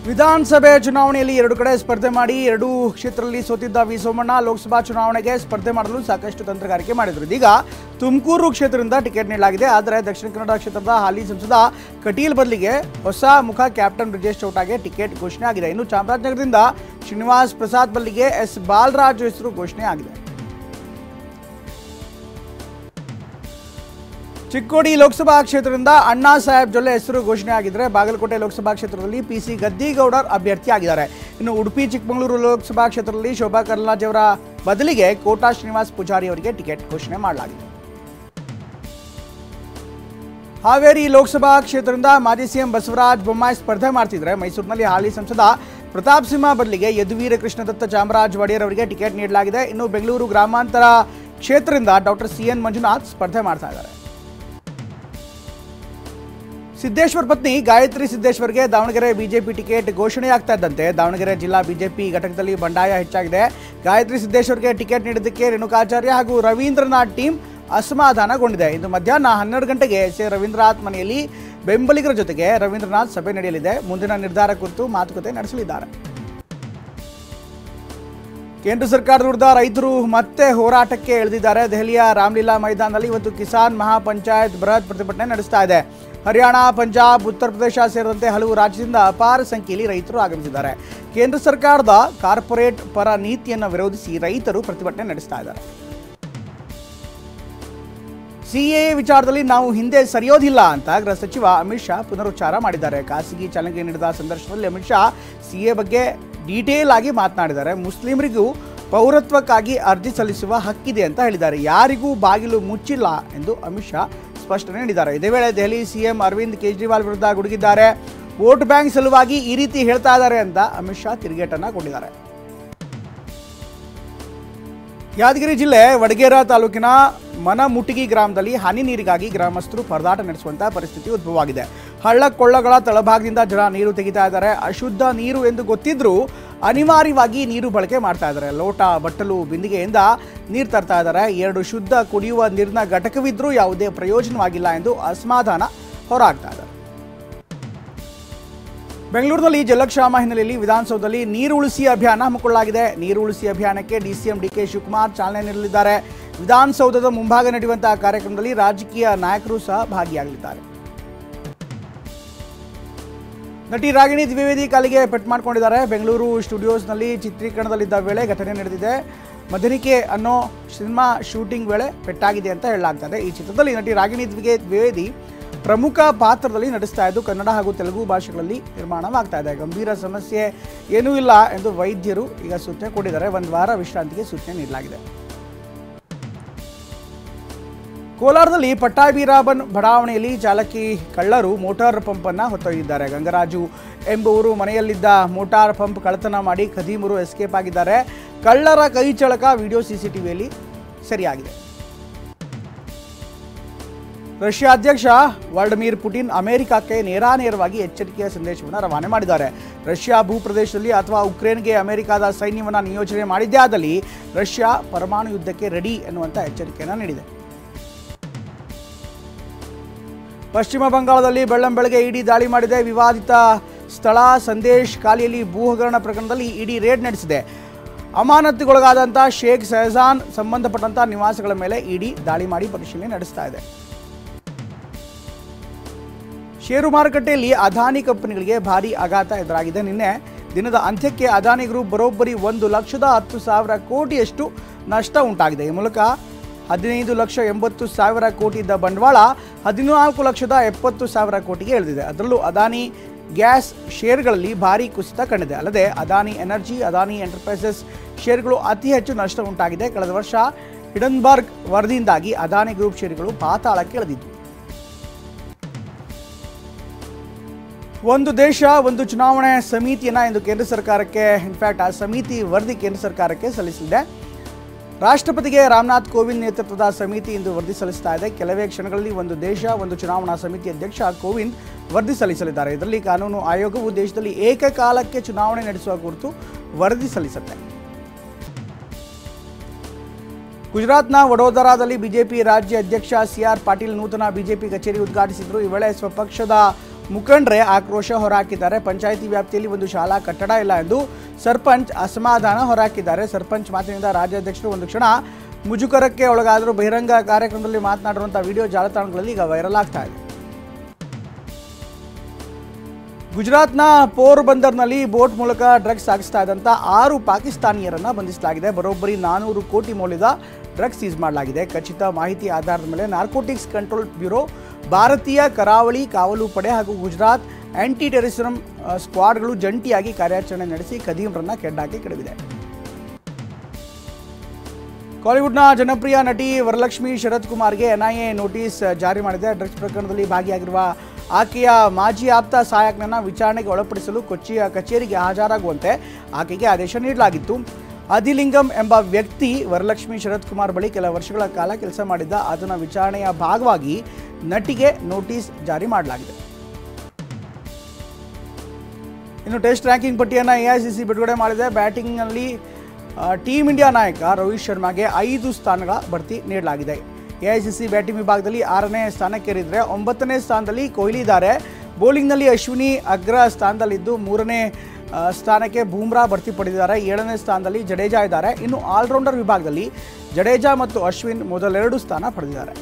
ವಿಧಾನಸಭೆ ಚುನಾವಣೆಯಲ್ಲಿ ಎರಡು ಕಡೆ ಸ್ಪರ್ಧೆ ಮಾಡಿ ಎರಡೂ ಕ್ಷೇತ್ರದಲ್ಲಿ ಸೋತಿದ್ದ ವಿ ಸೋಮಣ್ಣ ಲೋಕಸಭಾ ಚುನಾವಣೆಗೆ ಸ್ಪರ್ಧೆ ಮಾಡಲು ಸಾಕಷ್ಟು ತಂತ್ರಗಾರಿಕೆ ಮಾಡಿದರು. ಇದೀಗ ತುಮಕೂರು ಕ್ಷೇತ್ರದಿಂದ ಟಿಕೆಟ್ ನೀಡಲಾಗಿದೆ. ಆದರೆ ದಕ್ಷಿಣ ಕನ್ನಡ ಕ್ಷೇತ್ರದ ಹಾಲಿ ಸಂಸದ ಕಟೀಲ್ ಬದಲಿಗೆ ಹೊಸ ಮುಖ ಕ್ಯಾಪ್ಟನ್ ಬ್ರಿಜೇಶ್ ಚೌಟಾಗೆ ಟಿಕೆಟ್ ಘೋಷಣೆ ಆಗಿದೆ. ಇನ್ನು ಚಾಮರಾಜನಗರದಿಂದ ಶ್ರೀನಿವಾಸ್ ಪ್ರಸಾದ್ ಬದಲಿಗೆ ಎಸ್ ಬಾಲರಾಜು ಹೆಸರು ಘೋಷಣೆ ಆಗಿದೆ. ಚಿಕ್ಕೋಡಿ ಲೋಕಸಭಾ ಕ್ಷೇತ್ರದಿಂದ ಅಣ್ಣಾ ಸಾಹೇಬ್ ಜೊಲ್ಲೆ ಹೆಸರು ಘೋಷಣೆ ಆಗಿದ್ರೆ ಬಾಗಲಕೋಟೆ ಲೋಕಸಭಾ ಕ್ಷೇತ್ರದಲ್ಲಿ ಪಿಸಿ ಗದ್ದಿಗೌಡರ್ ಅಭ್ಯರ್ಥಿಯಾಗಿದ್ದಾರೆ. ಇನ್ನು ಉಡುಪಿ ಚಿಕ್ಕಮಗಳೂರು ಲೋಕಸಭಾ ಕ್ಷೇತ್ರದಲ್ಲಿ ಶೋಭಾ ಕರಂದ್ಲಾಜೆ ಅವರ ಬದಲಿಗೆ ಕೋಟಾ ಶ್ರೀನಿವಾಸ್ ಪೂಜಾರಿ ಅವರಿಗೆ ಟಿಕೆಟ್ ಘೋಷಣೆ ಮಾಡಲಾಗಿದೆ. ಹಾವೇರಿ ಲೋಕಸಭಾ ಕ್ಷೇತ್ರದಿಂದ ಮಾಜಿ ಸಿಎಂ ಬಸವರಾಜ ಬೊಮ್ಮಾಯಿ ಸ್ಪರ್ಧೆ ಮಾಡ್ತಿದ್ರೆ ಮೈಸೂರಿನಲ್ಲಿ ಹಾಲಿ ಸಂಸದ ಪ್ರತಾಪ್ ಸಿಂಹ ಬದಲಿಗೆ ಯದುವೀರ ಕೃಷ್ಣದತ್ತ ಚಾಮರಾಜ ಒಡೆಯರ್ ಅವರಿಗೆ ಟಿಕೆಟ್ ನೀಡಲಾಗಿದೆ. ಇನ್ನು ಬೆಂಗಳೂರು ಗ್ರಾಮಾಂತರ ಕ್ಷೇತ್ರದಿಂದ ಡಾಕ್ಟರ್ ಸಿಎನ್ ಮಂಜುನಾಥ್ ಸ್ಪರ್ಧೆ ಮಾಡ್ತಾ ಇದ್ದಾರೆ. ಸಿದ್ದೇಶ್ವರ್ ಪತ್ನಿ ಗಾಯತ್ರಿ ಸಿದ್ದೇಶ್ವರ್ಗೆ ದಾವಣಗೆರೆ ಬಿಜೆಪಿ ಟಿಕೆಟ್ ಘೋಷಣೆಯಾಗ್ತಾ ಇದ್ದಂತೆ ದಾವಣಗೆರೆ ಜಿಲ್ಲಾ ಬಿಜೆಪಿ ಘಟಕದಲ್ಲಿ ಬಂಡಾಯ ಹೆಚ್ಚಾಗಿದೆ. ಗಾಯತ್ರಿ ಸಿದ್ದೇಶ್ವರ್ಗೆ ಟಿಕೆಟ್ ನೀಡಿದ್ದಕ್ಕೆ ರೇಣುಕಾಚಾರ್ಯ ಹಾಗೂ ರವೀಂದ್ರನಾಥ್ ಟೀಮ್ ಅಸಮಾಧಾನಗೊಂಡಿದೆ. ಇಂದು ಮಧ್ಯಾಹ್ನ 12 ಗಂಟೆಗೆ ಎಸ್.ಎ. ರವೀಂದ್ರನಾಥ್ ಮನೆಯಲ್ಲಿ ಬೆಂಬಲಿಗರ ಜೊತೆಗೆ ರವೀಂದ್ರನಾಥ್ ಸಭೆ ನಡೆಯಲಿದೆ. ಮುಂದಿನ ನಿರ್ಧಾರ ಕುರಿತು ಮಾತುಕತೆ ನಡೆಸಲಿದ್ದಾರೆ. ಕೇಂದ್ರ ಸರ್ಕಾರದ ವಿರುದ್ಧ ರೈತರು ಮತ್ತೆ ಹೋರಾಟಕ್ಕೆ ಇಳಿದಿದ್ದಾರೆ. ದೆಹಲಿಯ ರಾಮಲೀಲಾ ಮೈದಾನದಲ್ಲಿ ಇವತ್ತು ಕಿಸಾನ್ ಮಹಾಪಂಚಾಯತ್ ಬೃಹತ್ ಪ್ರತಿಭಟನೆ ನಡೆಸ್ತಾ ಇದೆ. ಹರಿಯಾಣ, ಪಂಜಾಬ್, ಉತ್ತರ ಪ್ರದೇಶ ಸೇರಿದಂತೆ ಹಲವು ರಾಜ್ಯದಿಂದ ಅಪಾರ ಸಂಖ್ಯೆಯಲ್ಲಿ ರೈತರು ಆಗಮಿಸಿದ್ದಾರೆ. ಕೇಂದ್ರ ಸರ್ಕಾರದ ಕಾರ್ಪೊರೇಟ್ ಪರ ನೀತಿಯನ್ನು ವಿರೋಧಿಸಿ ರೈತರು ಪ್ರತಿಭಟನೆ ನಡೆಸ್ತಾ ಇದ್ದಾರೆ. ಸಿಎಎ ವಿಚಾರದಲ್ಲಿ ನಾವು ಹಿಂದೆ ಸರಿಯೋದಿಲ್ಲ ಅಂತ ಗೃಹ ಸಚಿವ ಅಮಿತ್ ಶಾ ಪುನರುಚ್ಚಾರ ಮಾಡಿದ್ದಾರೆ. ಖಾಸಗಿ ಚಾನೆಲ್ಗೆ ನೀಡಿದ ಸಂದರ್ಶನದಲ್ಲಿ ಅಮಿತ್ ಶಾ ಸಿಎಎ ಬಗ್ಗೆ ಡೀಟೇಲ್ ಆಗಿ ಮಾತನಾಡಿದ್ದಾರೆ. ಮುಸ್ಲಿಮರಿಗೂ ಪೌರತ್ವಕ್ಕಾಗಿ ಅರ್ಜಿ ಸಲ್ಲಿಸುವ ಹಕ್ಕಿದೆ ಅಂತ ಹೇಳಿದ್ದಾರೆ. ಯಾರಿಗೂ ಬಾಗಿಲು ಮುಚ್ಚಿಲ್ಲ ಎಂದು ಅಮಿತ್ ಶಾ ಸ್ಪಷ್ಟನೆ ನೀಡಿದ್ದಾರೆ. ಇದೇ ವೇಳೆ ದೆಹಲಿ ಸಿಎಂ ಅರವಿಂದ್ ಕೇಜ್ರಿವಾಲ್ ವಿರುದ್ಧ ಗುಡುಗಿದ್ದಾರೆ. ವೋಟ್ ಬ್ಯಾಂಕ್ ಸಲುವಾಗಿ ಈ ರೀತಿ ಹೇಳ್ತಾ ಇದ್ದಾರೆ ಅಂತ ಅಮಿತ್ ಶಾ ತಿರುಗೇಟನ್ನ ಕೊಟ್ಟಿದ್ದಾರೆ. ಯಾದಗಿರಿ ಜಿಲ್ಲೆ ವಡಗೇರ ತಾಲೂಕಿನ ಮನಮುಟ್ಟಿಗಿ ಗ್ರಾಮದಲ್ಲಿ ಹನಿ ನೀರಿಗಾಗಿ ಗ್ರಾಮಸ್ಥರು ಪರದಾಟ ನಡೆಸುವಂತಹ ಪರಿಸ್ಥಿತಿ ಉದ್ಭವವಾಗಿದೆ. ಹಳ್ಳ ಕೊಳ್ಳಗಳ ತಳಭಾಗದಿಂದ ಜನ ನೀರು ತೆಗಿತಾ ಇದ್ದಾರೆ. ಅಶುದ್ಧ ನೀರು ಎಂದು ಗೊತ್ತಿದ್ರೂ ಅನಿವಾರ್ಯವಾಗಿ ನೀರು ಬಳಕೆ ಮಾಡ್ತಾ ಇದ್ದಾರೆ. ಲೋಟ, ಬಟ್ಟಲು, ಬಿಂದಿಗೆಯಿಂದ ನೀರು ತರ್ತಾ ಇದ್ದಾರೆ. 2 ಶುದ್ಧ ಕುಡಿಯುವ ನೀರಿನ ಘಟಕವಿದ್ರೂ ಯಾವುದೇ ಪ್ರಯೋಜನವಾಗಿಲ್ಲ ಎಂದು ಅಸಮಾಧಾನ ಹೊರಹಾಕ್ತಾ ಇದ್ದಾರೆ. ಬೆಂಗಳೂರಿನಲ್ಲಿ ಜಲಕ್ಷಾಮ ಹಿನ್ನೆಲೆಯಲ್ಲಿ ವಿಧಾನಸೌಧದಲ್ಲಿ ನೀರು ಉಳಿಸಿ ಅಭಿಯಾನ ಹಮ್ಮಿಕೊಳ್ಳಲಾಗಿದೆ. ನೀರು ಉಳಿಸಿ ಅಭಿಯಾನಕ್ಕೆ ಡಿಸಿಎಂ ಡಿಕೆ ಶಿವಕುಮಾರ್ ಚಾಲನೆ ನೀಡಲಿದ್ದಾರೆ. ವಿಧಾನಸೌಧದ ಮುಂಭಾಗ ನಡೆಯುವಂತಹ ಕಾರ್ಯಕ್ರಮದಲ್ಲಿ ರಾಜಕೀಯ ನಾಯಕರು ಸಹ ಭಾಗಿಯಾಗಲಿದ್ದಾರೆ. ನಟಿ ರಾಗಿಣಿ ದ್ವಿವೇದಿ ಕಾಲಿಗೆ ಪೆಟ್ಟು ಮಾಡಿಕೊಂಡಿದ್ದಾರೆ. ಬೆಂಗಳೂರು ಸ್ಟುಡಿಯೋಸ್ನಲ್ಲಿ ಚಿತ್ರೀಕರಣದಲ್ಲಿದ್ದ ವೇಳೆ ಘಟನೆ ನಡೆದಿದೆ. ಮದನಿಕೆ ಅನ್ನೋ ಸಿನಿಮಾ ಶೂಟಿಂಗ್ ವೇಳೆ ಪೆಟ್ಟಾಗಿದೆ ಅಂತ ಹೇಳಲಾಗ್ತದೆ. ಈ ಚಿತ್ರದಲ್ಲಿ ನಟಿ ರಾಗಿಣಿ ದ್ವಿವೇದಿ ಪ್ರಮುಖ ಪಾತ್ರದಲ್ಲಿ ನಟಿಸ್ತಾ ಇದ್ದು ಕನ್ನಡ ಹಾಗೂ ತೆಲುಗು ಭಾಷೆಗಳಲ್ಲಿ ನಿರ್ಮಾಣವಾಗ್ತಾ ಇದೆ. ಗಂಭೀರ ಸಮಸ್ಯೆ ಏನೂ ಇಲ್ಲ ಎಂದು ವೈದ್ಯರು ಈಗ ಸೂಚನೆ ಕೊಟ್ಟಿದ್ದಾರೆ. 1 ವಾರ ವಿಶ್ರಾಂತಿಗೆ ಸೂಚನೆ ನೀಡಲಾಗಿದೆ. ಕೋಲಾರದಲ್ಲಿ ಪಟ್ಟಾಭಿರಾಮನ್ ಬಡಾವಣೆಯಲ್ಲಿ ಚಾಲಕಿ ಕಳ್ಳರು ಮೋಟಾರ್ ಪಂಪ್ ಅನ್ನು ಹೊತ್ತೊಯ್ದಿದ್ದಾರೆ. ಗಂಗರಾಜು ಎಂಬುವರು ಮನೆಯಲ್ಲಿದ್ದ ಮೋಟಾರ್ ಪಂಪ್ ಕಳ್ಳತನ ಮಾಡಿ ಖದೀಮರು ಎಸ್ಕೇಪ್ ಆಗಿದ್ದಾರೆ. ಕಳ್ಳರ ಕೈ ಚಳಕ ವಿಡಿಯೋ ಸಿಸಿಟಿವಿಯಲ್ಲಿ ಸೆರೆಯಾಗಿದೆ. ರಷ್ಯಾ ಅಧ್ಯಕ್ಷ ವ್ಲಾಡಿಮಿರ್ ಪುಟಿನ್ ಅಮೆರಿಕಕ್ಕೆ ನೇರವಾಗಿ ಎಚ್ಚರಿಕೆಯ ಸಂದೇಶವನ್ನು ರವಾನೆ ಮಾಡಿದ್ದಾರೆ. ರಷ್ಯಾ ಭೂಪ್ರದೇಶದಲ್ಲಿ ಅಥವಾ ಉಕ್ರೇನ್ಗೆ ಅಮೆರಿಕದ ಸೈನ್ಯವನ್ನು ನಿಯೋಜನೆ ಮಾಡಿದ್ದೇ ಆದಲ್ಲಿ ರಷ್ಯಾ ಪರಮಾಣು ಯುದ್ಧಕ್ಕೆ ರೆಡಿ ಎನ್ನುವಂಥ ಎಚ್ಚರಿಕೆಯನ್ನು ನೀಡಿದೆ. ಪಶ್ಚಿಮ ಬಂಗಾಳದಲ್ಲಿ ಬೆಳ್ಳಂಬೆಳಗ್ಗೆ ಇಡಿ ದಾಳಿ ಮಾಡಿದೆ. ವಿವಾದಿತ ಸ್ಥಳ ಸಂದೇಶ್ ಖಾಲಿಯಲ್ಲಿ ಭೂ ಹಗರಣ ಪ್ರಕರಣದಲ್ಲಿ ಇಡಿ ರೇಡ್ ನಡೆಸಿದೆ. ಅಮಾನತುಗೊಳಗಾದಂಥ ಶೇಖ್ ಸೆಹಜಾನ್ ಸಂಬಂಧಪಟ್ಟಂಥ ನಿವಾಸಗಳ ಮೇಲೆ ಇಡಿ ದಾಳಿ ಮಾಡಿ ಪರಿಶೀಲನೆ ನಡೆಸ್ತಾ ಇದೆ. ಷೇರು ಮಾರುಕಟ್ಟೆಯಲ್ಲಿ ಅದಾನಿ ಕಂಪನಿಗಳಿಗೆ ಭಾರೀ ಆಘಾತ ಎದುರಾಗಿದೆ. ನಿನ್ನೆ ದಿನದ ಅಂತ್ಯಕ್ಕೆ ಅದಾನಿ ಗ್ರೂಪ್ ಬರೋಬ್ಬರಿ 1,10,000 ಕೋಟಿಯಷ್ಟು ನಷ್ಟ ಉಂಟಾಗಿದೆ. ಈ ಮೂಲಕ 15,80,000 ಕೋಟಿ ಇದ್ದ ಬಂಡವಾಳ 14,70,000 ಕೋಟಿಗೆ ಇಳಿದಿದೆ. ಅದರಲ್ಲೂ ಅದಾನಿ ಗ್ಯಾಸ್ ಶೇರ್ಗಳಲ್ಲಿ ಭಾರೀ ಕುಸಿತ ಕಂಡಿದೆ. ಅಲ್ಲದೆ ಅದಾನಿ ಎನರ್ಜಿ, ಅದಾನಿ ಎಂಟರ್ಪ್ರೈಸಸ್ ಶೇರ್ಗಳು ಅತಿ ಹೆಚ್ಚು ನಷ್ಟ ಉಂಟಾಗಿದೆ. ಕಳೆದ ವರ್ಷ ಹಿಡನ್ಬರ್ಗ್ ವರದಿಯಿಂದಾಗಿ ಅದಾನಿ ಗ್ರೂಪ್ ಶೇರುಗಳು ಪಾತಾಳಕ್ಕೆ ಇಳಿದಿದ್ದು. ಒಂದು ದೇಶ ಒಂದು ಚುನಾವಣೆ ಸಮಿತಿಯನ್ನು ಇಂದು ಕೇಂದ್ರ ಸರ್ಕಾರಕ್ಕೆ ಇನ್ಫ್ಯಾಕ್ಟ್ ಆ ಸಮಿತಿ ವರದಿ ಕೇಂದ್ರ ಸರ್ಕಾರಕ್ಕೆ ಸಲ್ಲಿಸಲಿದೆ. ರಾಷ್ಟ್ರಪತಿಗೆ ರಾಮನಾಥ್ ಕೋವಿಂದ್ ನೇತೃತ್ವದ ಸಮಿತಿ ಇಂದು ವರದಿ ಸಲ್ಲಿಸ್ತಾ ಇದೆ. ಕೆಲವೇ ಕ್ಷಣಗಳಲ್ಲಿ ಒಂದು ದೇಶ ಒಂದು ಚುನಾವಣಾ ಸಮಿತಿ ಅಧ್ಯಕ್ಷ ಕೋವಿಂದ್ ವರದಿ ಸಲ್ಲಿಸಲಿದ್ದಾರೆ. ಇದರಲ್ಲಿ ಕಾನೂನು ಆಯೋಗವು ದೇಶದಲ್ಲಿ ಏಕಕಾಲಕ್ಕೆ ಚುನಾವಣೆ ನಡೆಸುವ ಕುರಿತು ವರದಿ ಸಲ್ಲಿಸುತ್ತೆ. ಗುಜರಾತ್ನ ವಡೋದರಾದಲ್ಲಿ ಬಿಜೆಪಿ ರಾಜ್ಯ ಅಧ್ಯಕ್ಷ ಸಿ.ಆರ್. ಪಾಟೀಲ್ ನೂತನ ಬಿಜೆಪಿ ಕಚೇರಿ ಉದ್ಘಾಟಿಸಿದರು. ಈ ವೇಳೆ ಸ್ವಪಕ್ಷದ ಮುಖಂಡರೇ ಆಕ್ರೋಶ ಹೊರಹಾಕಿದ್ದಾರೆ. ಪಂಚಾಯಿತಿ ವ್ಯಾಪ್ತಿಯಲ್ಲಿ ಒಂದು ಶಾಲಾ ಕಟ್ಟಡ ಇಲ್ಲ ಎಂದು ಸರ್ಪಂಚ್ ಅಸಮಾಧಾನ ಹೊರಹಾಕಿದ್ದಾರೆ. ಸರ್ಪಂಚ್ ಮಾತಿನಿಂದ ರಾಜ್ಯಾಧ್ಯಕ್ಷರು ಒಂದು ಕ್ಷಣ ಮುಜುಗರಕ್ಕೆ ಒಳಗಾದರೂ ಬಹಿರಂಗ ಕಾರ್ಯಕ್ರಮದಲ್ಲಿ ಮಾತನಾಡಿರುವಂಥ ವಿಡಿಯೋ ಜಾಲತಾಣಗಳಲ್ಲಿ ಈಗ ವೈರಲ್ ಆಗ್ತಾ ಇದೆ. ಗುಜರಾತ್ನ ಪೋರ್ಬಂದರ್ನಲ್ಲಿ ಬೋಟ್ ಮೂಲಕ ಡ್ರಗ್ಸ್ ಸಾಗಿಸ್ತಾ ಇದ್ದಂಥ 6 ಪಾಕಿಸ್ತಾನಿಯರನ್ನು ಬಂಧಿಸಲಾಗಿದೆ. ಬರೋಬ್ಬರಿ 400 ಕೋಟಿ ಮೌಲ್ಯದ ಡ್ರಗ್ಸ್ ಸೀಸ್ ಮಾಡಲಾಗಿದೆ. ಖಚಿತ ಮಾಹಿತಿ ಆಧಾರದ ಮೇಲೆ ನಾರ್ಕೋಟಿಕ್ಸ್ ಕಂಟ್ರೋಲ್ ಬ್ಯೂರೋ, ಭಾರತೀಯ ಕರಾವಳಿ ಕಾವಲು ಪಡೆ ಹಾಗೂ ಗುಜರಾತ್ ಆಂಟಿ ಟೆರರಿಸಂ ಸ್ಕ್ವಾಡ್ಗಳು ಜಂಟಿಯಾಗಿ ಕಾರ್ಯಾಚರಣೆ ನಡೆಸಿ ಖದೀಮ್ರನ್ನ ಕೆಡ್ಡಾಕಿ ಕೆಡವಿದೆ. ಕಾಲಿವುಡ್ನ ಜನಪ್ರಿಯ ನಟಿ ವರಲಕ್ಷ್ಮಿ ಶರತ್ ಕುಮಾರ್ಗೆ ಎನ್ಐಎ ನೋಟಿಸ್ ಜಾರಿ ಮಾಡಿದೆ. ಡ್ರಗ್ಸ್ ಪ್ರಕರಣದಲ್ಲಿ ಭಾಗಿಯಾಗಿರುವ ಆಕೆಯ ಮಾಜಿ ಆಪ್ತ ಸಹಾಯಕನನ್ನು ವಿಚಾರಣೆಗೆ ಒಳಪಡಿಸಲು ಕೊಚ್ಚಿಯ ಕಚೇರಿಗೆ ಹಾಜರಾಗುವಂತೆ ಆಕೆಗೆ ಆದೇಶ ನೀಡಲಾಗಿತ್ತು. ಅದಿಲಿಂಗಂ ಎಂಬ ವ್ಯಕ್ತಿ ವರಲಕ್ಷ್ಮಿ ಶರತ್ ಕುಮಾರ್ ಬಳಿ ಕೆಲ ವರ್ಷಗಳ ಕಾಲ ಕೆಲಸ ಮಾಡಿದ್ದ. ಅದನ್ನ ವಿಚಾರಣೆಯ ಭಾಗವಾಗಿ ನಟಿಗೆ ನೋಟಿಸ್ ಜಾರಿ ಮಾಡಲಾಗಿದೆ. ಇನ್ನು ಟೆಸ್ಟ್ ರ್ಯಾಂಕಿಂಗ್ ಪಟ್ಟಿಯನ್ನು ಎಐಸಿಸಿ ಬಿಡುಗಡೆ ಮಾಡಿದೆ. ಬ್ಯಾಟಿಂಗ್ನಲ್ಲಿ ಟೀಮ್ ಇಂಡಿಯಾ ನಾಯಕ ರೋಹಿತ್ ಶರ್ಮಾಗೆ 5 ಸ್ಥಾನಗಳ ಬಡ್ತಿ ನೀಡಲಾಗಿದೆ. ಎಐಸಿಸಿ ಬ್ಯಾಟಿಂಗ್ ವಿಭಾಗದಲ್ಲಿ 6ನೇ ಸ್ಥಾನಕ್ಕೇರಿದರೆ 9ನೇ ಸ್ಥಾನದಲ್ಲಿ ಕೊಹ್ಲಿ ಇದ್ದಾರೆ. ಬೌಲಿಂಗ್ನಲ್ಲಿ ಅಶ್ವಿನಿ ಅಗ್ರ ಸ್ಥಾನದಲ್ಲಿದ್ದು 3ನೇ ಸ್ಥಾನಕ್ಕೆ ಬೂಮ್ರಾ ಬಡ್ತಿ ಪಡೆದಿದ್ದಾರೆ. 7ನೇ ಸ್ಥಾನದಲ್ಲಿ ಜಡೇಜಾ ಇದ್ದಾರೆ. ಇನ್ನು ಆಲ್ರೌಂಡರ್ ವಿಭಾಗದಲ್ಲಿ ಜಡೇಜಾ ಮತ್ತು ಅಶ್ವಿನ್ ಮೊದಲೆರಡು ಸ್ಥಾನ ಪಡೆದಿದ್ದಾರೆ.